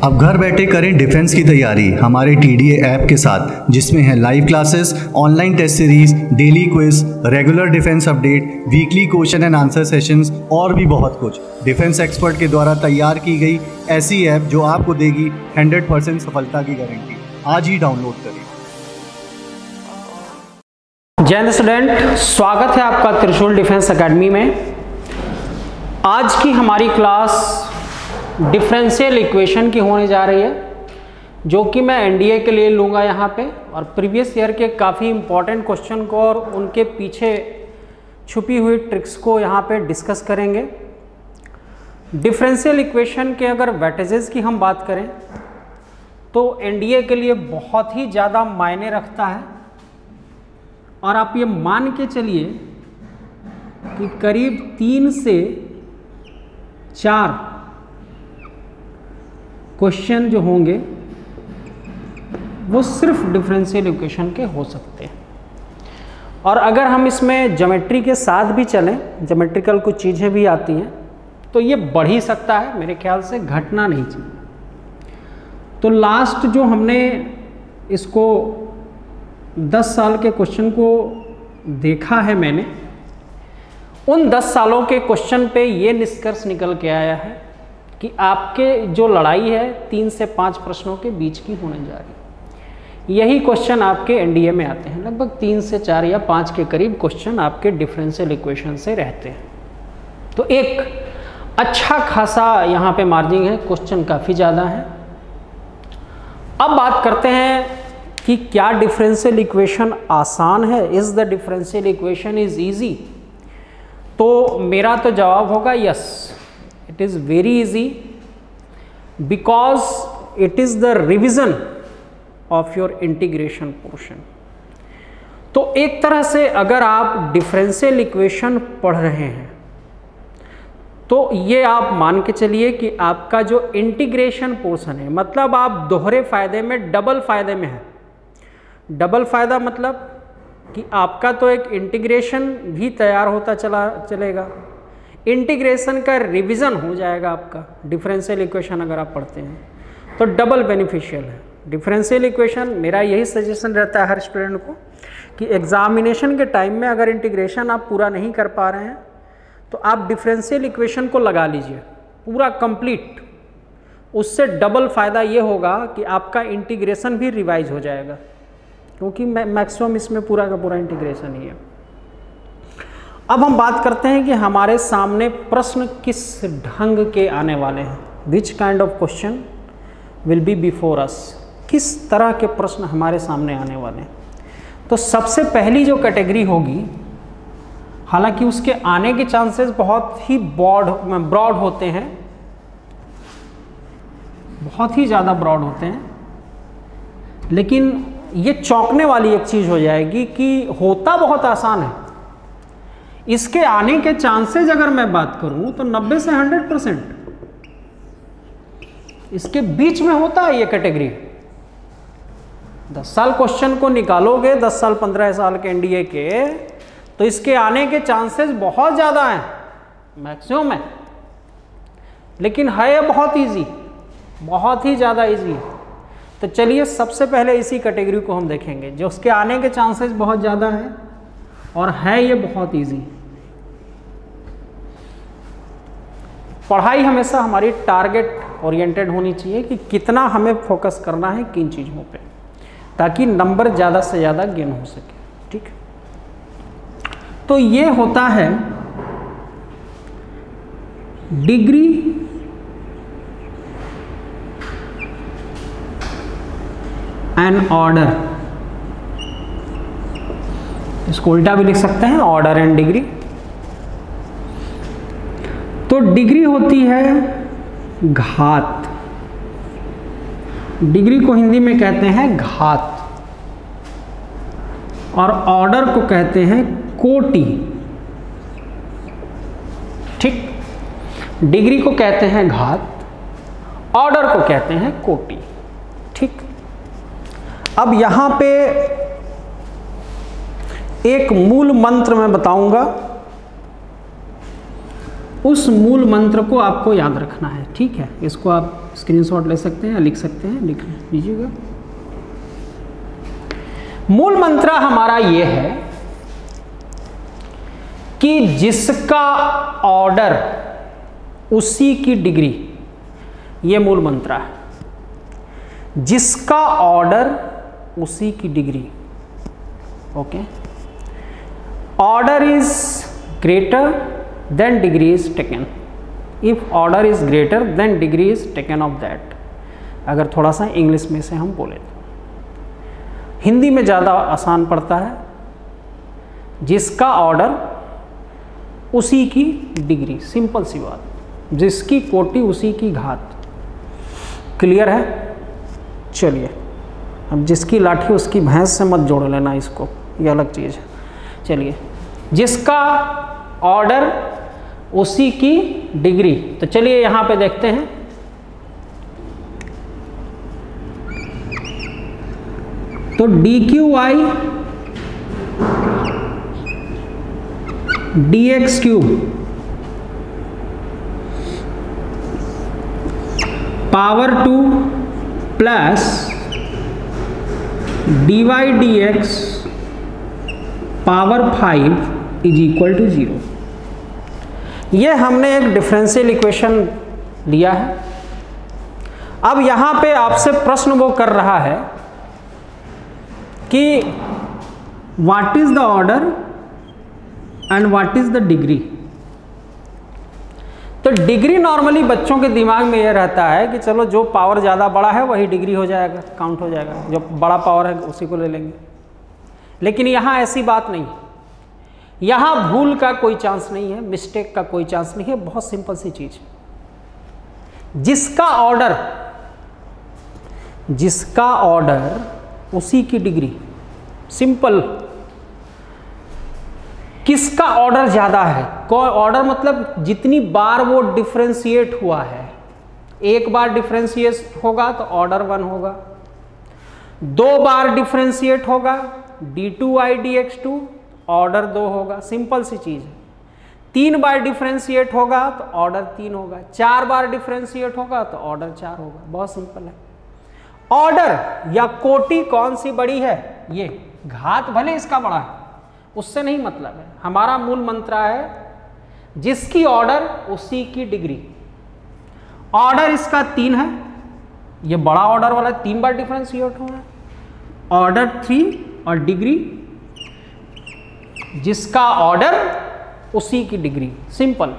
अब घर बैठे करें डिफेंस की तैयारी हमारे TDA ऐप के साथ, जिसमें है live classes, online test series, daily quiz, regular defence update, weekly question and answer sessions और भी बहुत कुछ। डिफेंस एक्सपर्ट के द्वारा तैयार की गई ऐसी ऐप जो आपको देगी 100% सफलता की गारंटी। आज ही डाउनलोड करें। जय हिंद स्टूडेंट, स्वागत है आपका त्रिशूल डिफेंस एकेडमी में। आज की हमारी क्लास डिफरेंशियल इक्वेशन की होने जा रही है, जो कि मैं एनडीए के लिए लूँगा यहाँ पे, और प्रीवियस ईयर के काफ़ी इम्पॉर्टेंट क्वेश्चन को और उनके पीछे छुपी हुई ट्रिक्स को यहाँ पे डिस्कस करेंगे। डिफरेंशियल इक्वेशन के अगर वेटेजेस की हम बात करें तो एनडीए के लिए बहुत ही ज़्यादा मायने रखता है, और आप ये मान के चलिए कि करीब 3 से 4 क्वेश्चन जो होंगे वो सिर्फ डिफरेंशियल इक्वेशन के हो सकते हैं। और अगर हम इसमें ज्योमेट्री के साथ भी चलें, ज्योमेट्रिकल कुछ चीज़ें भी आती हैं, तो ये बढ़ ही सकता है, मेरे ख्याल से घटना नहीं चाहिए। तो लास्ट जो हमने इसको 10 साल के क्वेश्चन को देखा है मैंने, उन 10 सालों के क्वेश्चन पे ये निष्कर्ष निकल के आया है कि आपके जो लड़ाई है 3 से 5 प्रश्नों के बीच की होने जा रही है। यही क्वेश्चन आपके एनडीए में आते हैं, लगभग 3 से 4 या 5 के करीब क्वेश्चन आपके डिफरेंशियल इक्वेशन से रहते हैं। तो एक अच्छा खासा यहाँ पे मार्जिन है, क्वेश्चन काफ़ी ज़्यादा है। अब बात करते हैं कि क्या डिफरेंशियल इक्वेशन आसान है, is the differential equation is easy? तो मेरा तो जवाब होगा yes, it is very easy because it is the revision of your integration portion। तो एक तरह से अगर आप डिफरेंशियल इक्वेशन पढ़ रहे हैं तो ये आप मान के चलिए कि आपका जो इंटीग्रेशन पोर्शन है, मतलब आप दोहरे फायदे में, डबल फायदे में है। डबल फायदा मतलब कि आपका तो एक इंटीग्रेशन भी तैयार होता चलेगा, इंटीग्रेशन का रिवीजन हो जाएगा आपका। डिफरेंशियल इक्वेशन अगर आप पढ़ते हैं तो डबल बेनिफिशियल है डिफरेंशियल इक्वेशन। मेरा यही सजेशन रहता है हर स्टूडेंट को कि एग्जामिनेशन के टाइम में अगर इंटीग्रेशन आप पूरा नहीं कर पा रहे हैं तो आप डिफरेंशियल इक्वेशन को लगा लीजिए पूरा कंप्लीट। उससे डबल फ़ायदा ये होगा कि आपका इंटीग्रेशन भी रिवाइज हो जाएगा, क्योंकि मैक्सिमम इसमें पूरा का पूरा इंटीग्रेशन ही है। अब हम बात करते हैं कि हमारे सामने प्रश्न किस ढंग के आने वाले हैं। Which kind of question will be before us, किस तरह के प्रश्न हमारे सामने आने वाले हैं। तो सबसे पहली जो कैटेगरी होगी, हालांकि उसके आने के चांसेस बहुत ही ब्रॉड होते हैं, बहुत ही ज़्यादा ब्रॉड होते हैं, लेकिन ये चौंकने वाली एक चीज़ हो जाएगी कि होता बहुत आसान है। इसके आने के चांसेस अगर मैं बात करूं तो 90 से 100% इसके बीच में होता है ये कैटेगरी। 10 साल क्वेश्चन को निकालोगे, 10 साल 15 साल के एनडीए के, तो इसके आने के चांसेस बहुत ज़्यादा हैं, मैक्सिमम है। लेकिन है बहुत इजी, बहुत ही ज़्यादा इजी। तो चलिए सबसे पहले इसी कैटेगरी को हम देखेंगे, जो उसके आने के चांसेस बहुत ज़्यादा हैं और है ये बहुत इजी। पढ़ाई हमेशा हमारी टारगेट ओरिएंटेड होनी चाहिए कि कितना हमें फोकस करना है किन चीज़ों पे, ताकि नंबर ज़्यादा से ज़्यादा गेन हो सके। ठीक, तो ये होता है डिग्री एंड ऑर्डर। इसको उल्टा भी लिख सकते हैं, ऑर्डर एंड डिग्री। तो डिग्री होती है घात, डिग्री को हिंदी में कहते हैं घात, और ऑर्डर को कहते हैं कोटि। ठीक, डिग्री को कहते हैं घात, ऑर्डर को कहते हैं कोटि। ठीक, अब यहां पे एक मूल मंत्र मैं बताऊंगा उस मूल मंत्र को आपको याद रखना है, ठीक है। इसको आप स्क्रीनशॉट ले सकते हैं या लिख सकते हैं, लिख लीजिएगा। मूल मंत्र हमारा ये है कि जिसका ऑर्डर उसी की डिग्री, ये मूल मंत्र है। जिसका ऑर्डर उसी की degree, okay. Order is greater than degree is taken. If order is greater than degree is taken of that. अगर थोड़ा सा इंग्लिश में से हम बोले तो हिंदी में ज़्यादा आसान पड़ता है। जिसका ऑर्डर उसी की डिग्री, सिंपल सी बात। जिसकी कोटि उसी की घात। क्लियर है? चलिए, अब जिसकी लाठी उसकी भैंस से मत जोड़ लेना इसको, ये अलग चीज़ है। चलिए, जिसका ऑर्डर उसी की डिग्री, तो चलिए यहाँ पे देखते हैं। तो dqi dx cube power 2 plus dy dx power 5 is equal to 0। ये हमने एक डिफरेंशियल इक्वेशन लिया है। अब यहाँ पे आपसे प्रश्न वो कर रहा है कि what is the order and what is the degree. तो डिग्री नॉर्मली बच्चों के दिमाग में ये रहता है कि चलो जो पावर ज़्यादा बड़ा है वही डिग्री हो जाएगा, काउंट हो जाएगा, जो बड़ा पावर है उसी को ले लेंगे। लेकिन यहाँ ऐसी बात नहीं है। यहाँ भूल का कोई चांस नहीं है, मिस्टेक का कोई चांस नहीं है। बहुत सिंपल सी चीज़, जिसका ऑर्डर उसी की डिग्री। सिंपल। किसका ऑर्डर ज़्यादा है? कोई ऑर्डर मतलब जितनी बार वो डिफरेंशिएट हुआ है। एक बार डिफरेंशिएट होगा तो ऑर्डर 1 होगा। 2 बार डिफरेंशिएट होगा d2i dx2, ऑर्डर 2 होगा। सिंपल सी चीज़ है। 3 बार डिफरेंशिएट होगा तो ऑर्डर 3 होगा। 4 बार डिफरेंशिएट होगा तो ऑर्डर 4 होगा। बहुत सिंपल है। ऑर्डर या कोटि कौन सी बड़ी है? ये। घात भले इसका बड़ा है, उससे नहीं मतलब है। हमारा मूल मंत्र है जिसकी ऑर्डर उसी की डिग्री। ऑर्डर इसका 3 है, ये बड़ा ऑर्डर वाला 3 बार डिफरेंशिएट हो रहा है। ऑर्डर 3 और डिग्री जिसका ऑर्डर उसी की डिग्री। सिंपल।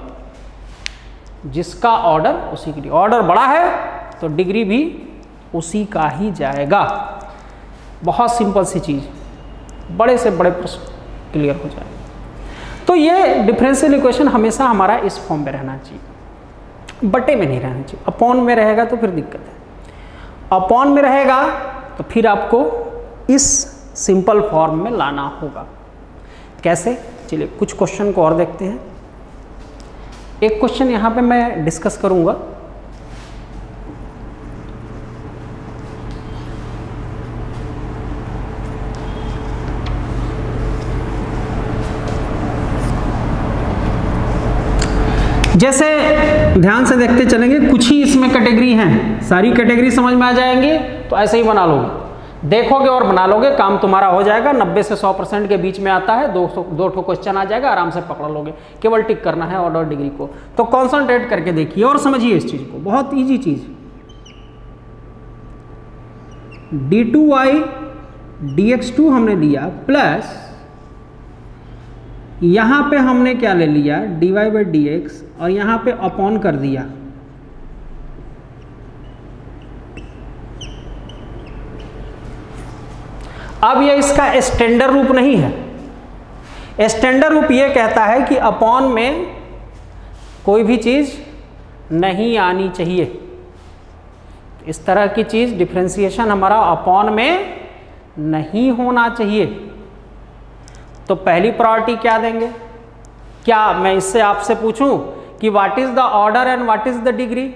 जिसका ऑर्डर उसी की डिग्री। ऑर्डर बड़ा है तो डिग्री भी उसी का ही जाएगा। बहुत सिंपल सी चीज़, बड़े से बड़े प्रश्न क्लियर हो जाए। तो ये डिफरेंशियल इक्वेशन हमेशा हमारा इस फॉर्म में रहना चाहिए, बटे में नहीं रहना चाहिए। अपॉन में रहेगा तो फिर दिक्कत है। अपॉन में रहेगा तो फिर आपको इस सिंपल फॉर्म में लाना होगा। कैसे? चलिए कुछ क्वेश्चन को और देखते हैं। एक क्वेश्चन यहाँ पे मैं डिस्कस करूँगा। जैसे ध्यान से देखते चलेंगे, कुछ ही इसमें कैटेगरी हैं। सारी कैटेगरी समझ में आ जाएंगे तो ऐसे ही बना लोगे, देखोगे और बना लोगे, काम तुम्हारा हो जाएगा। 90 से 100% के बीच में आता है। 2 ठो क्वेश्चन आ जाएगा, आराम से पकड़ लोगे। केवल टिक करना है ऑर्डर डिग्री को। तो कॉन्सेंट्रेट करके देखिए और समझिए इस चीज़ को। बहुत ईजी चीज़। d2i dx2 हमने लिया, प्लस यहाँ पे हमने क्या ले लिया, dy बाई dx, और यहाँ पे अपॉन कर दिया। अब ये इसका स्टैंडर्ड रूप नहीं है। स्टैंडर्ड रूप ये कहता है कि अपॉन में कोई भी चीज़ नहीं आनी चाहिए। इस तरह की चीज़ डिफरेंशिएशन हमारा अपॉन में नहीं होना चाहिए। तो पहली प्रायोरिटी क्या देंगे? क्या मैं इससे आपसे पूछूं कि what is the order and what is the degree?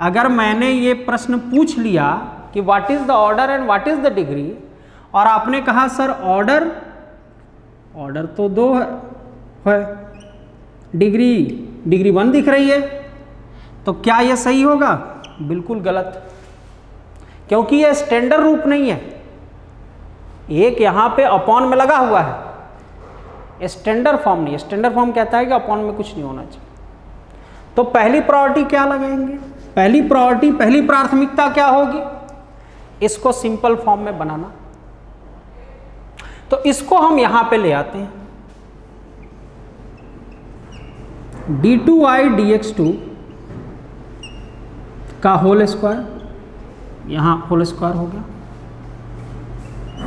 अगर मैंने ये प्रश्न पूछ लिया कि what is the order and what is the degree, और आपने कहा सर ऑर्डर तो 2 है, डिग्री डिग्री 1 दिख रही है, तो क्या ये सही होगा? बिल्कुल गलत, क्योंकि ये स्टैंडर्ड रूप नहीं है। एक यहाँ पे अपॉन में लगा हुआ है, स्टैंडर्ड फॉर्म नहीं है। स्टैंडर्ड फॉर्म कहता है कि अपॉन में कुछ नहीं होना चाहिए। तो पहली प्रायोरिटी क्या लगाएंगे? पहली प्रायोरिटी, पहली प्राथमिकता क्या होगी? इसको सिंपल फॉर्म में बनाना। तो इसको हम यहां पे ले आते हैं, d2y dx2 का होल स्क्वायर, यहां होल स्क्वायर हो गया,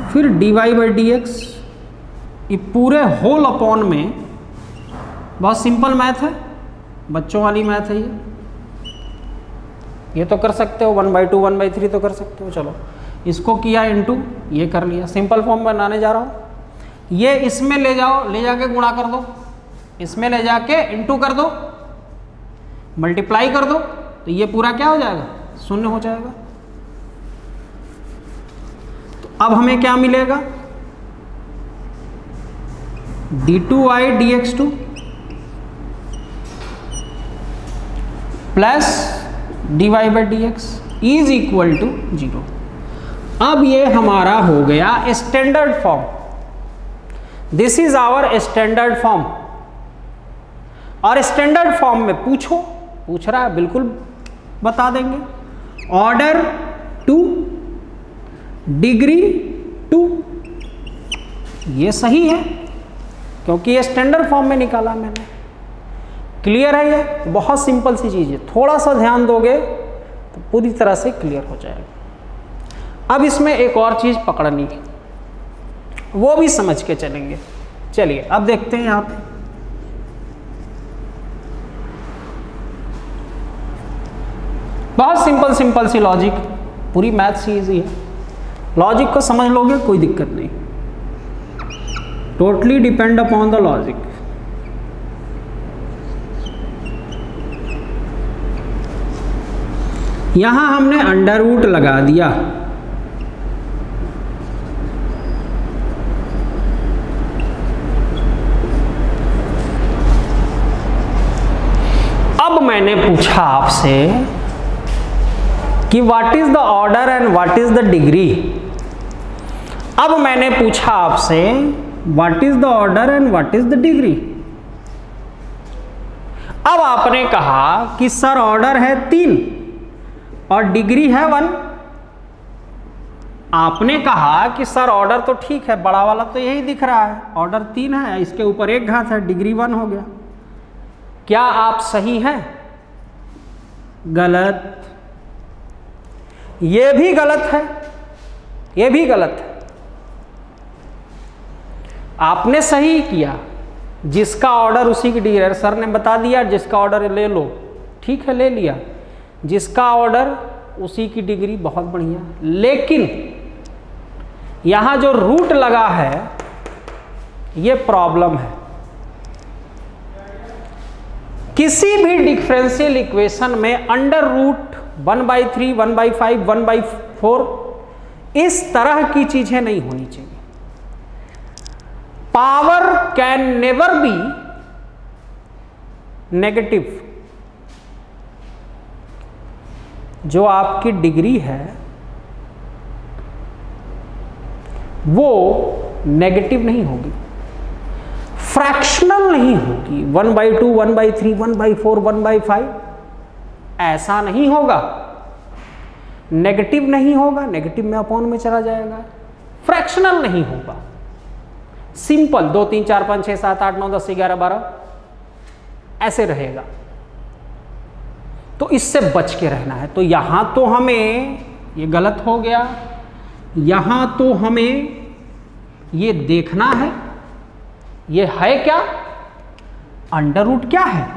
फिर dy बाई dx, ये पूरे होल अपॉन में, बहुत सिंपल मैथ है, बच्चों वाली मैथ है ये तो कर सकते हो, 1/2 1/3 तो कर सकते हो। चलो इसको किया इनटू, ये कर लिया, सिंपल फॉर्म बनाने जा रहा हूँ। ये इसमें ले जाओ, ले जाके गुणा कर दो, इसमें ले जाके इनटू कर दो, मल्टीप्लाई कर दो, तो ये पूरा क्या हो जाएगा? 0 हो जाएगा। तो अब हमें क्या मिलेगा? d2y dx2 plus dy by dx is equal to 0। अब ये हमारा हो गया standard form. This is our standard form. और स्टैंडर्ड फॉर्म में पूछ रहा है, बिल्कुल बता देंगे। ऑर्डर 2, डिग्री 2, ये सही है क्योंकि ये स्टैंडर्ड फॉर्म में निकाला मैंने। क्लियर है? ये बहुत सिंपल सी चीज़ है, थोड़ा सा ध्यान दोगे तो पूरी तरह से क्लियर हो जाएगा। अब इसमें एक और चीज़ पकड़नी है, वो भी समझ के चलेंगे। चलिए अब देखते हैं यहाँ पे, बहुत सिंपल सी लॉजिक, पूरी मैथ सी इजी है। लॉजिक को समझ लोगे कोई दिक्कत नहीं, totally depend upon the logic. यहां हमने अंडर रूट लगा दिया, अब मैंने पूछा आपसे कि what is the order and what is the degree. अब मैंने पूछा आपसे what is the order and what is the degree. अब आपने कहा कि सर ऑर्डर है 3 और डिग्री है 1। आपने कहा कि सर ऑर्डर तो ठीक है, बड़ा वाला तो यही दिख रहा है, ऑर्डर 3 है, इसके ऊपर 1 घात है, डिग्री 1 हो गया। क्या आप सही हैं? गलत। ये भी गलत है, ये भी गलत है। आपने सही किया, जिसका ऑर्डर उसी की डिग्री, सर ने बता दिया जिसका ऑर्डर ले लो, ठीक है ले लिया, जिसका ऑर्डर उसी की डिग्री, बहुत बढ़िया। लेकिन यहां जो रूट लगा है ये प्रॉब्लम है। किसी भी डिफरेंशियल इक्वेशन में अंडर रूट 1/3, 1/5, 1/4 इस तरह की चीजें नहीं होनी चाहिए। Power can never be negative. जो आपकी डिग्री है वो नेगेटिव नहीं होगी, फ्रैक्शनल नहीं होगी। 1/2, 1/3, 1/4, 1/5 ऐसा नहीं होगा, नेगेटिव नहीं होगा, नेगेटिव में अपॉन में चला जाएगा। फ्रैक्शनल नहीं होगा, सिंपल 2, 3, 4, 5, 6, 7, 8, 9, 10, 11, 12 ऐसे रहेगा। तो इससे बच के रहना है। तो यहां तो हमें ये गलत हो गया, यहां तो हमें ये देखना है ये है क्या, अंडर रूट क्या है।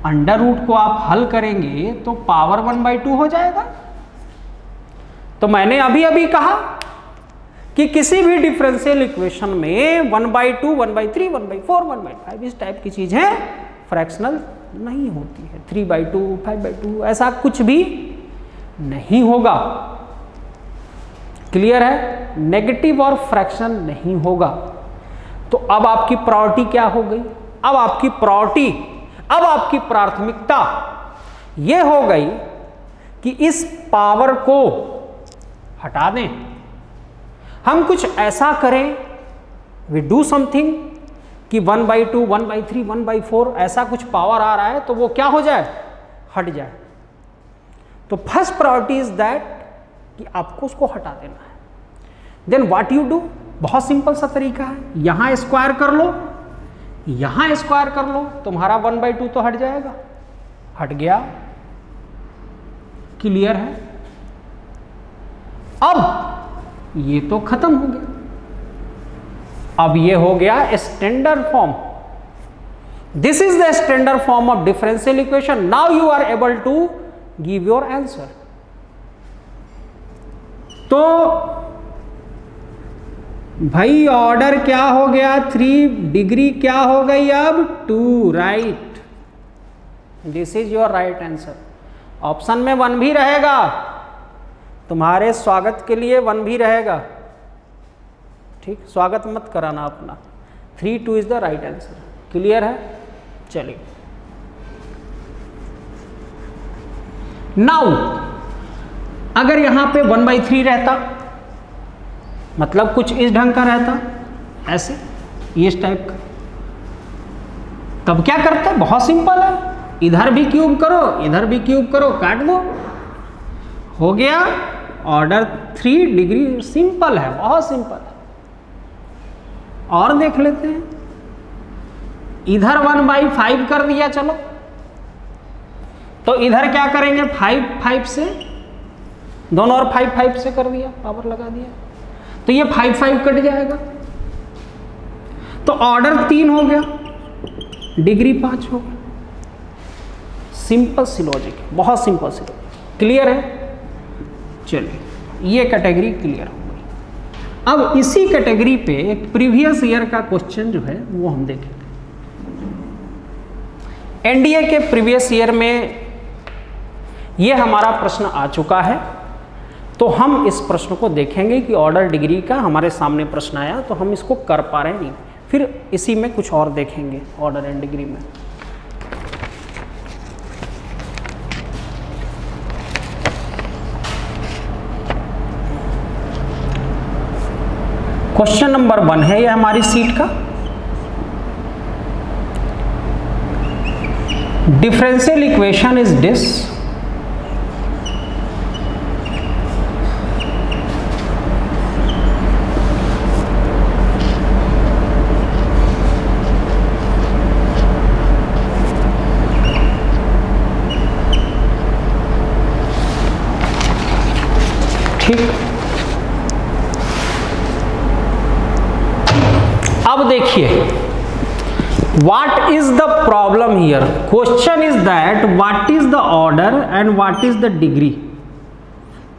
अंडर रूट को आप हल करेंगे तो पावर 1/2 हो जाएगा। तो मैंने अभी अभी कहा कि किसी भी डिफरेंशियल इक्वेशन में 1/2, 1/3, 1/4, 1/5 इस टाइप की चीजें फ्रैक्शनल नहीं होती है। 3/2, 5/2 ऐसा कुछ भी नहीं होगा। क्लियर है? नेगेटिव और फ्रैक्शन नहीं होगा। तो अब आपकी प्रायोरिटी क्या हो गई? अब आपकी प्रायोरिटी, अब आपकी प्राथमिकता ये हो गई कि इस पावर को हटा दें, हम कुछ ऐसा करें, वी डू समथिंग कि 1/2, 1/3, 1/4 ऐसा कुछ पावर आ रहा है तो वो क्या हो जाए, हट जाए। तो फर्स्ट प्रायोरिटी इज दैट कि आपको उसको हटा देना है। देन व्हाट यू डू, बहुत सिंपल सा तरीका है, यहां स्क्वायर कर लो, यहां स्क्वायर कर लो, तुम्हारा 1/2 तो हट जाएगा, हट गया, क्लियर है। अब ये तो खत्म हो गया, अब ये हो गया standard form. This is the standard form of differential equation. Now you are able to give your answer. तो भाई ऑर्डर क्या हो गया 3, डिग्री क्या हो गई अब 2, right. This is your right answer. Option में 1 भी रहेगा, तुम्हारे स्वागत के लिए 1 भी रहेगा, ठीक, स्वागत मत कराना अपना। 3, 2 is the right answer, clear है। चलिए नाउ अगर यहां पे 1/3 रहता, मतलब कुछ इस ढंग का रहता, ऐसे इस टाइप का, तब क्या करते, बहुत सिंपल है, इधर भी क्यूब करो, इधर भी क्यूब करो, काट दो, हो गया ऑर्डर 3 डिग्री। सिंपल है, बहुत सिंपल है। और देख लेते हैं, इधर 1/5 कर दिया, चलो तो इधर क्या करेंगे, 5 से, दोनों और 5 से कर दिया, पावर लगा दिया, तो ये 5 कट जाएगा, तो ऑर्डर 3 हो गया, डिग्री 5 हो गया। सिंपल सी लॉजिक, बहुत सिंपल सी लॉजिक, क्लियर है। चलिए ये कैटेगरी क्लियर हो गई। अब इसी कैटेगरी पे एक प्रीवियस ईयर का क्वेश्चन जो है वो हम देखेंगे। एनडीए के प्रीवियस ईयर में ये हमारा प्रश्न आ चुका है, तो हम इस प्रश्न को देखेंगे कि ऑर्डर डिग्री का हमारे सामने प्रश्न आया, तो हम इसको कर पा रहे हैं नहीं, फिर इसी में कुछ और देखेंगे ऑर्डर एंड डिग्री में। क्वेश्चन नंबर 1 है ये हमारी सीट का। डिफरेंशियल इक्वेशन इज दिस, ठीक। अब देखिए what is the problem here, question is that what is the order and what is the degree,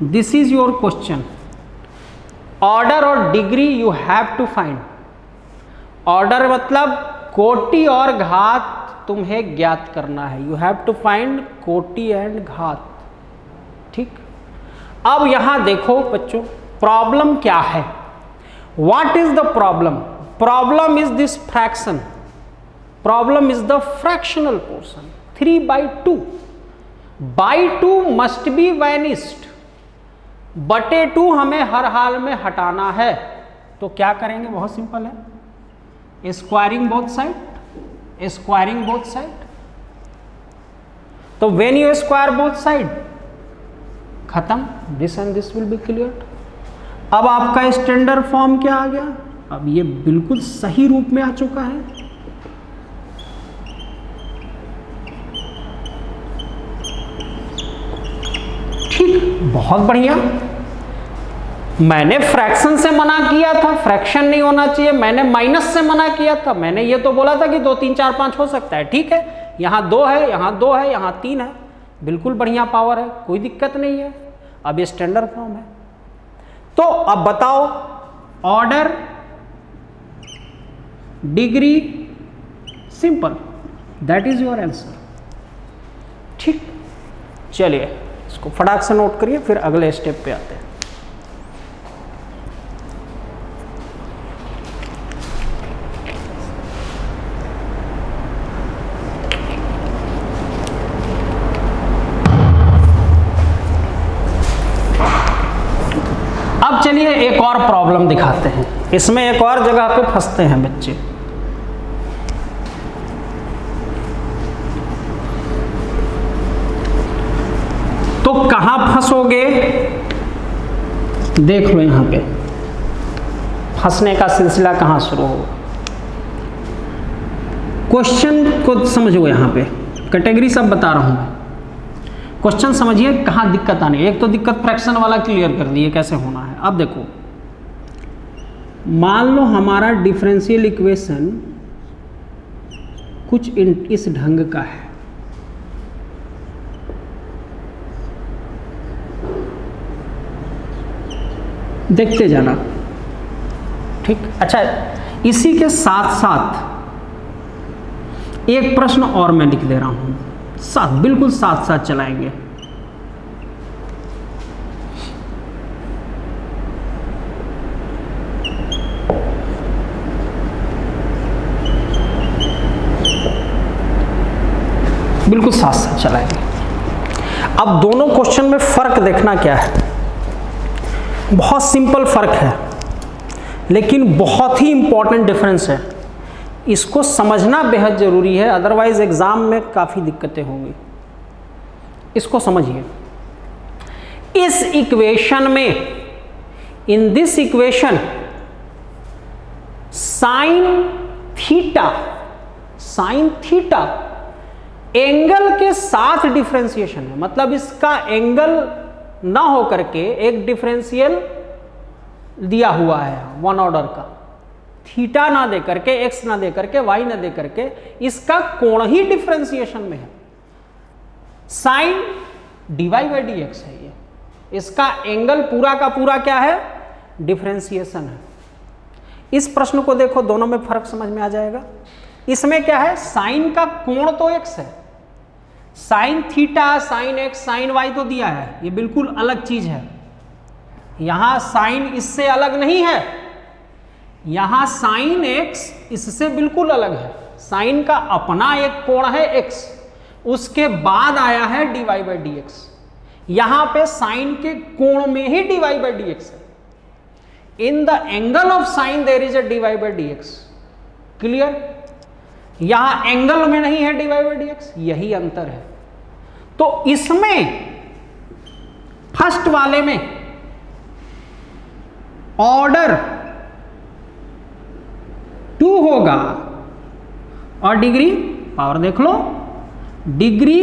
this is your question. Order और degree you have to find. Order मतलब कोटि और घात तुम्हें ज्ञात करना है, यू हैव टू फाइंड कोटि एंड घात, ठीक। अब यहां देखो बच्चों प्रॉब्लम क्या है, what is the problem, problem is this fraction, problem is the fractional portion 3/2, by 2 must be vanished, बटे 2 हमें हर हाल में हटाना है, तो क्या करेंगे, बहुत सिंपल है, squaring both side, squaring both side, तो when you square both side खत्म, this and this will be clear. अब आपका स्टैंडर्ड फॉर्म क्या आ गया, अब ये बिल्कुल सही रूप में आ चुका है, ठीक, बहुत बढ़िया। मैंने फ्रैक्शन से मना किया था, फ्रैक्शन नहीं होना चाहिए, मैंने माइनस से मना किया था, मैंने ये तो बोला था कि 2, 3, 4, 5 हो सकता है, ठीक है, यहाँ 2 है, यहाँ 2 है, यहाँ 3 है, बिल्कुल बढ़िया पावर है, कोई दिक्कत नहीं है। अब ये स्टैंडर्ड फॉर्म है, तो अब बताओ order degree, simple, that is your answer, ठीक। चलिए इसको फटाक से नोट करिए, फिर अगले स्टेप पे आते हैं। चलिए एक और प्रॉब्लम दिखाते हैं, इसमें एक और जगह पे फंसते हैं बच्चे। तो कहां फंसोगे, देख लो यहां पे फंसने का सिलसिला कहां शुरू होगा। क्वेश्चन को समझो, यहां पे कैटेगरी सब बता रहा हूं मैं, क्वेश्चन समझिए कहाँ दिक्कत आनी है। एक तो दिक्कत फ्रैक्शन वाला क्लियर कर दिए कैसे होना है। अब देखो, मान लो हमारा डिफरेंशियल इक्वेशन कुछ इस ढंग का है, देखते जाना, ठीक। अच्छा, इसी के साथ साथ एक प्रश्न और मैं लिख दे रहा हूं, साथ बिल्कुल साथ साथ चलाएंगे। बिल्कुल साथ साथ चलाएंगे। अब दोनों क्वेश्चन में फर्क देखना क्या है, बहुत सिंपल फर्क है लेकिन बहुत ही इंपॉर्टेंट डिफरेंस है। इसको समझना बेहद जरूरी है, अदरवाइज एग्जाम में काफी दिक्कतें होंगी। इसको समझिए, इस इक्वेशन में, in this equation, sine theta angle के साथ डिफरेंशिएशन है, मतलब इसका एंगल ना हो करके एक डिफरेंशियल दिया हुआ है वन ऑर्डर का, थीटा ना दे करके, एक्स ना दे करके, वाई ना दे करके, इसका कोण ही डिफरेंशिएशन में है। Sine d y by d x है ये, इसका एंगल पूरा का पूरा क्या है, डिफरेंशिएशन है। इस प्रश्न को देखो, दोनों में फर्क समझ में आ जाएगा। इसमें क्या है, साइन का कोण तो एक्स है, sine theta, sine x, sine y तो दिया है, ये बिल्कुल अलग चीज है। यहां साइन इससे अलग नहीं है, यहां साइन एक्स इससे बिल्कुल अलग है। साइन का अपना एक कोण है एक्स, उसके बाद आया है dy बाई डी एक्स। यहां पे साइन के कोण में ही dy बाई डी एक्स है। In the angle of sine there is a dy by d x. Clear? यहां एंगल में नहीं है dy बाई डी एक्स, यही अंतर है। तो इसमें फर्स्ट वाले में ऑर्डर 2 होगा और डिग्री, पावर देख लो, डिग्री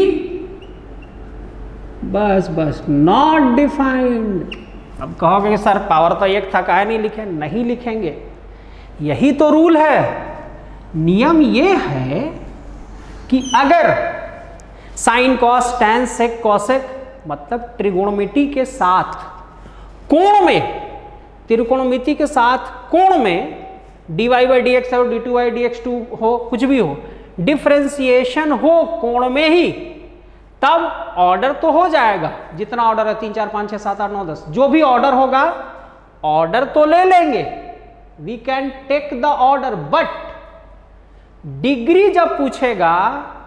बस नॉट डिफाइंड। अब कहोगे कि सर पावर तो एक था, काहे नहीं लिखे? नहीं लिखेंगे, यही तो रूल है। नियम ये है कि अगर sine cos tan sec cosec, मतलब त्रिकोणमिति के साथ कोण में, त्रिकोणमिति के साथ कोण में dy बाई डी एक्स और dy बाई डी एक्स 2 हो, कुछ भी हो, डिफरेंशिएशन हो कोण में ही, तब ऑर्डर तो हो जाएगा। जितना ऑर्डर है 3 4 5 6 7 8 9 10, जो भी ऑर्डर होगा ऑर्डर तो ले लेंगे, we can take the order. But degree जब पूछेगा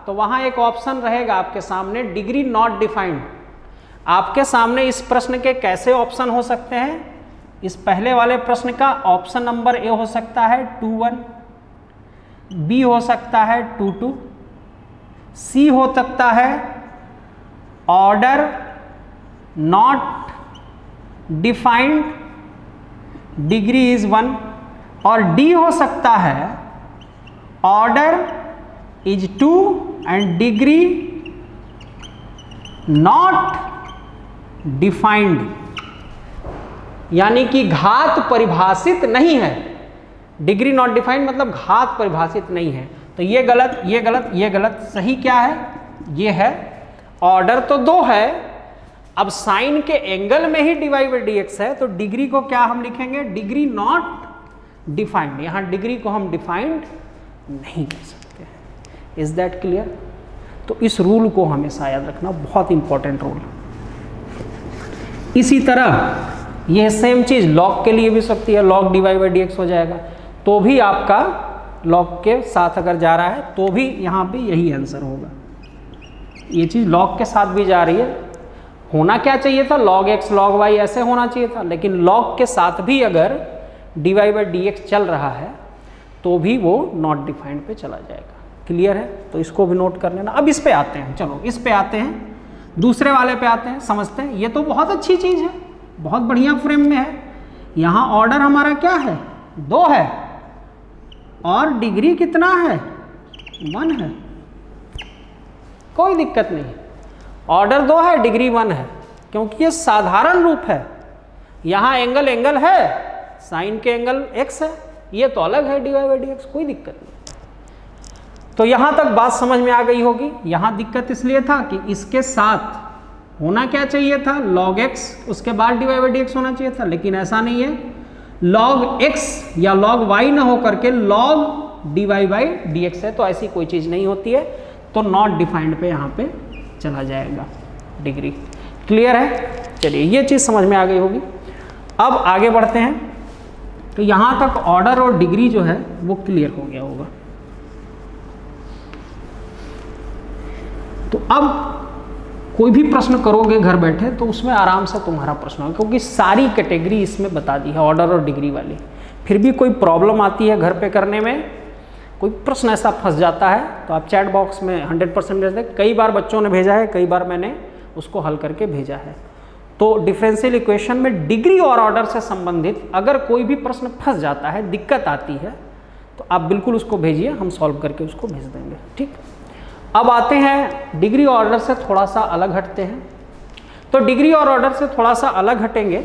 तो वहां एक ऑप्शन रहेगा आपके सामने, डिग्री नॉट डिफाइंड। आपके सामने इस प्रश्न के कैसे ऑप्शन हो सकते हैं? इस पहले वाले प्रश्न का ऑप्शन नंबर ए हो सकता है 2 1, बी हो सकता है 2 2, सी हो सकता है order not defined, degree is 1, और डी हो सकता है order is 2 and degree not defined, यानी कि घात परिभाषित नहीं है। डिग्री नॉट डिफाइंड मतलब घात परिभाषित नहीं है। तो ये गलत, ये गलत, ये गलत। सही क्या है? ये है ऑर्डर तो 2 है। अब साइन के एंगल में ही dy बाई डी एक्स है, तो डिग्री को क्या हम लिखेंगे? Degree not defined. यहां डिग्री को हम डिफाइंड नहीं कर सकते हैं। Is that clear? तो इस रूल को हमेशा याद रखना, बहुत इंपॉर्टेंट रूल। इसी तरह यह सेम चीज लॉग के लिए भी सकती है, log dy by d x हो जाएगा, तो भी आपका लॉग के साथ अगर जा रहा है तो भी यहाँ पे यही आंसर होगा। ये चीज़ लॉग के साथ भी जा रही है, होना क्या चाहिए था, log x log y ऐसे होना चाहिए था, लेकिन log के साथ भी अगर dy/dx चल रहा है तो भी वो नॉट डिफाइंड पे चला जाएगा। क्लियर है? तो इसको भी नोट कर लेना। अब इस पे आते हैं, चलो इस पे आते हैं, दूसरे वाले पे आते हैं, समझते हैं। ये तो बहुत अच्छी चीज़ है, बहुत बढ़िया फ्रेम में है। यहाँ ऑर्डर हमारा क्या है, 2 है, और डिग्री कितना है, 1 है। कोई दिक्कत नहीं, ऑर्डर 2 है, डिग्री 1 है, क्योंकि ये साधारण रूप है। यहाँ एंगल है, साइन के एंगल x है, ये तो अलग है dy/dx, कोई दिक्कत नहीं। तो यहाँ तक बात समझ में आ गई होगी। यहाँ दिक्कत इसलिए था कि इसके साथ होना क्या चाहिए था, log x, उसके बाद dy/dx होना चाहिए था, लेकिन ऐसा नहीं है। log x या log y ना हो करके log dy/dx है, तो ऐसी कोई चीज़ नहीं होती है, तो नॉट डिफाइंड पे यहाँ पे चला जाएगा डिग्री। क्लियर है? चलिए ये चीज़ समझ में आ गई होगी। अब आगे बढ़ते हैं। तो यहाँ तक ऑर्डर और डिग्री जो है वो क्लियर हो गया होगा। तो अब कोई भी प्रश्न करोगे घर बैठे तो उसमें आराम से तुम्हारा प्रश्न होगा, क्योंकि सारी कैटेगरी इसमें बता दी है ऑर्डर और डिग्री वाली। फिर भी कोई प्रॉब्लम आती है घर पे करने में, कोई प्रश्न ऐसा फंस जाता है, तो आप चैट बॉक्स में 100% भेज दें। कई बार बच्चों ने भेजा है, कई बार मैंने उसको हल करके भेजा है। तो डिफरेंशियल इक्वेशन में डिग्री और ऑर्डर से संबंधित अगर कोई भी प्रश्न फंस जाता है, दिक्कत आती है, तो आप बिल्कुल उसको भेजिए, हम सॉल्व करके उसको भेज देंगे। ठीक, अब आते हैं डिग्री और ऑर्डर से थोड़ा सा अलग हटते हैं। तो डिग्री और ऑर्डर से थोड़ा सा अलग हटेंगे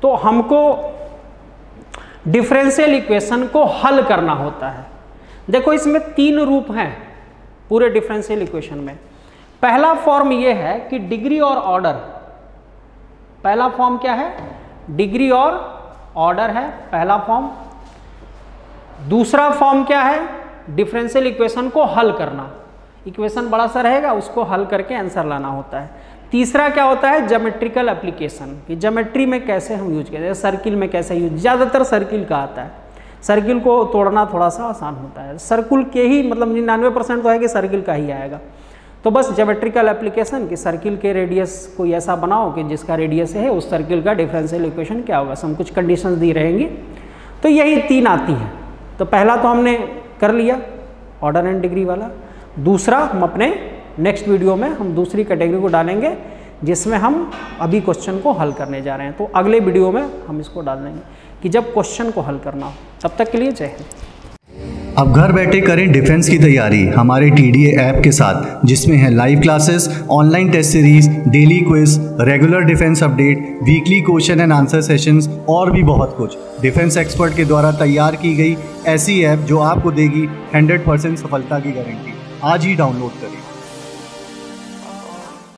तो हमको डिफरेंशियल इक्वेशन को हल करना होता है। देखो इसमें 3 रूप हैं पूरे डिफरेंशियल इक्वेशन में। पहला फॉर्म ये है कि डिग्री और ऑर्डर, पहला फॉर्म क्या है, डिग्री और ऑर्डर है पहला फॉर्म। दूसरा फॉर्म क्या है, डिफरेंशियल इक्वेशन को हल करना। इक्वेशन बड़ा सा रहेगा, उसको हल करके आंसर लाना होता है। तीसरा क्या होता है, ज्योमेट्रिकल एप्लीकेशन, कि ज्योमेट्री में कैसे हम यूज करते हैं, सर्किल में कैसे यूज, ज़्यादातर सर्किल का आता है। सर्किल को तोड़ना थोड़ा सा आसान होता है, सर्किल के ही मतलब 99% तो है कि सर्किल का ही आएगा। तो बस ज्योमेट्रिकल एप्लीकेशन कि सर्किल के रेडियस कोई ऐसा बनाओ कि जिसका रेडियस है उस सर्किल का डिफरेंशियल इक्वेशन क्या होगा, सब कुछ कंडीशंस दी रहेंगी। तो यही 3 आती हैं। तो पहला तो हमने कर लिया ऑर्डर एंड डिग्री वाला। दूसरा हम अपने नेक्स्ट वीडियो में हम दूसरी कैटेगरी को डालेंगे जिसमें हम अभी क्वेश्चन को हल करने जा रहे हैं। तो अगले वीडियो में हम इसको डाल देंगे कि जब क्वेश्चन को हल करना हो। तब तक के लिए जय हिंद। अब घर बैठे करें डिफेंस की तैयारी हमारे TDA ऐप के साथ, जिसमें है live classes, online test series, daily quiz, regular defence update, weekly question and answer sessions और भी बहुत कुछ। डिफेंस एक्सपर्ट के द्वारा तैयार की गई ऐसी ऐप जो आपको देगी 100% सफलता की गारंटी। आज ही डाउनलोड करें।